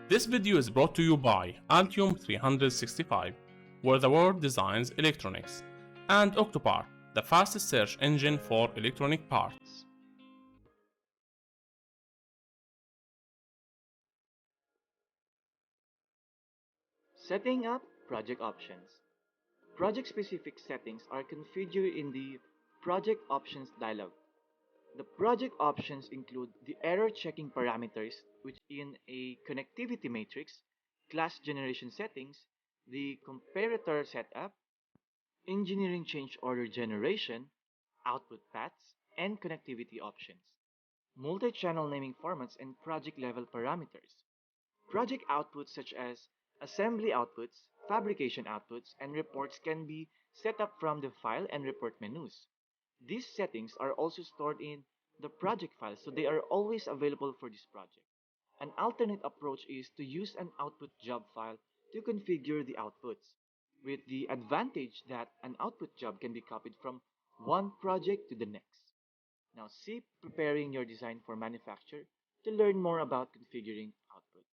This video is brought to you by Altium 365, where the world designs electronics, and Octopart, the fastest search engine for electronic parts. Setting up project options. Project-specific settings are configured in the Project Options dialog. The project options include the error-checking parameters, which in a connectivity matrix, class generation settings, the comparator setup, engineering change order generation, output paths, and connectivity options. Multi-channel naming formats and project-level parameters. Project outputs such as assembly outputs, fabrication outputs, and reports can be set up from the File and Report menus. These settings are also stored in the project file, so they are always available for this project. An alternate approach is to use an output job file to configure the outputs, with the advantage that an output job can be copied from one project to the next. Now see preparing your design for manufacture to learn more about configuring outputs.